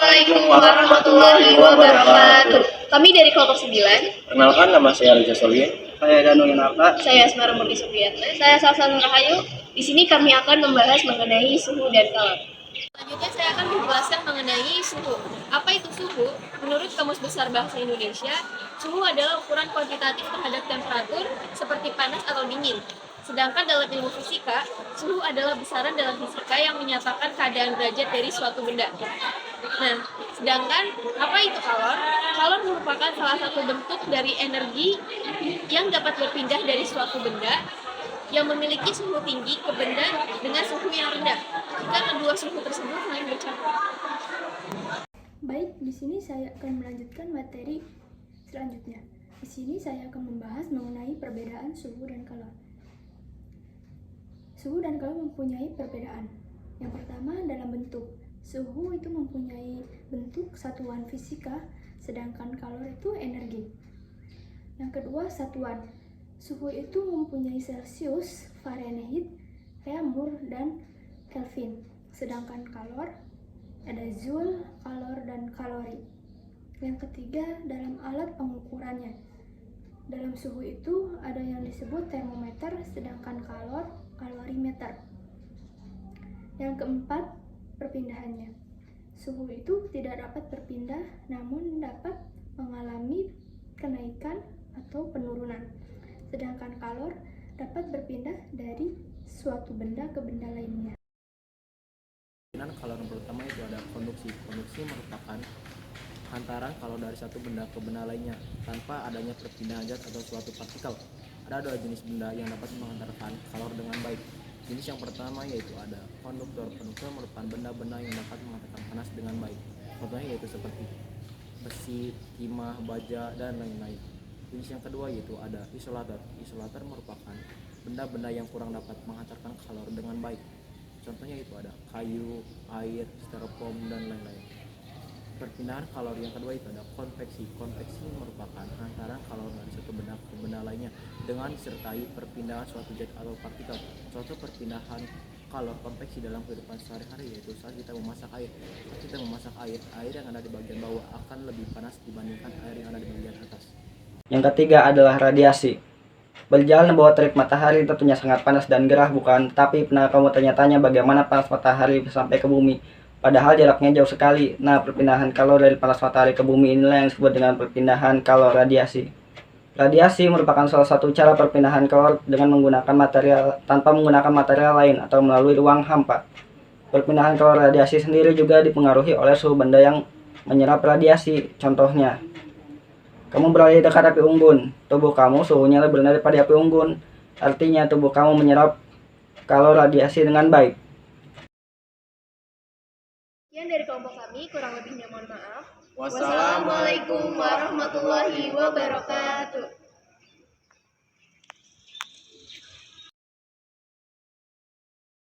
Assalamualaikum warahmatullahi wabarakatuh. Kami dari kelompok 9. Perkenalkan, nama saya Reza Solihin. Saya Danu Yunarta. Saya Asmara Murni Supriyatna. Saya Salsa Nur Rahayu. Di sini kami akan membahas mengenai suhu dan kalor. Selanjutnya saya akan menjelaskan mengenai suhu. Apa itu suhu? Menurut Kamus Besar Bahasa Indonesia, suhu adalah ukuran kuantitatif terhadap temperatur seperti panas atau dingin. Sedangkan dalam ilmu fisika, suhu adalah besaran dalam fisika yang menyatakan keadaan derajat dari suatu benda. Nah, sedangkan apa itu kalor? Kalor merupakan salah satu bentuk dari energi yang dapat berpindah dari suatu benda yang memiliki suhu tinggi ke benda dengan suhu yang rendah jika kedua suhu tersebut saling bercampur. Baik, di sini saya akan melanjutkan materi selanjutnya. Di sini saya akan membahas mengenai perbedaan suhu dan kalor. Suhu dan kalor mempunyai perbedaan. Yang pertama dalam bentuk. Suhu itu mempunyai bentuk satuan fisika, sedangkan kalor itu energi. Yang kedua satuan. Suhu itu mempunyai Celcius, Fahrenheit, Reaumur, dan Kelvin. Sedangkan kalor ada Joule, kalor, dan kalori. Yang ketiga dalam alat pengukurannya. Dalam suhu itu ada yang disebut termometer, sedangkan kalor kalorimeter. Yang keempat, perpindahannya. Suhu itu tidak dapat berpindah, namun dapat mengalami kenaikan atau penurunan. Sedangkan kalor dapat berpindah dari suatu benda ke benda lainnya. Kalor yang pertama itu ada konduksi. Konduksi merupakan hantaran kalor dari satu benda ke benda lainnya tanpa adanya perpindahan zat atau suatu partikel. Ada dua jenis benda yang dapat menghantarkan kalor dengan baik. Jenis yang pertama yaitu ada konduktor. Konduktor merupakan benda-benda yang dapat menghantarkan panas dengan baik. Contohnya yaitu seperti besi, timah, baja, dan lain-lain. Jenis yang kedua yaitu ada isolator. Isolator merupakan benda-benda yang kurang dapat menghantarkan kalor dengan baik. Contohnya itu ada kayu, air, styrofoam, dan lain-lain. Perpindahan kalor yang kedua itu ada konveksi. Konveksi merupakan hantaran kalor dari satu benda ke benda lainnya dengan disertai perpindahan suatu zat atau partikel. Contoh perpindahan kalor konveksi dalam kehidupan sehari-hari yaitu saat kita memasak air. Saat kita memasak air, air yang ada di bagian bawah akan lebih panas dibandingkan air yang ada di bagian atas. Yang ketiga adalah radiasi. Berjalan di bawah terik matahari tentunya sangat panas dan gerah, bukan? Tapi pernah kamu tanya-tanya bagaimana panas matahari sampai ke bumi? Padahal jaraknya jauh sekali. Nah, perpindahan kalor dari panas matahari ke bumi inilah yang disebut dengan perpindahan kalor radiasi. Radiasi merupakan salah satu cara perpindahan kalor dengan menggunakan material tanpa menggunakan material lain atau melalui ruang hampa. Perpindahan kalor radiasi sendiri juga dipengaruhi oleh suhu benda yang menyerap radiasi. Contohnya, kamu berada di dekat api unggun, tubuh kamu suhunya lebih rendah daripada api unggun. Artinya tubuh kamu menyerap kalor radiasi dengan baik. Sekian dari kelompok kami, kurang lebihnya mohon maaf. Wassalamualaikum warahmatullahi wabarakatuh.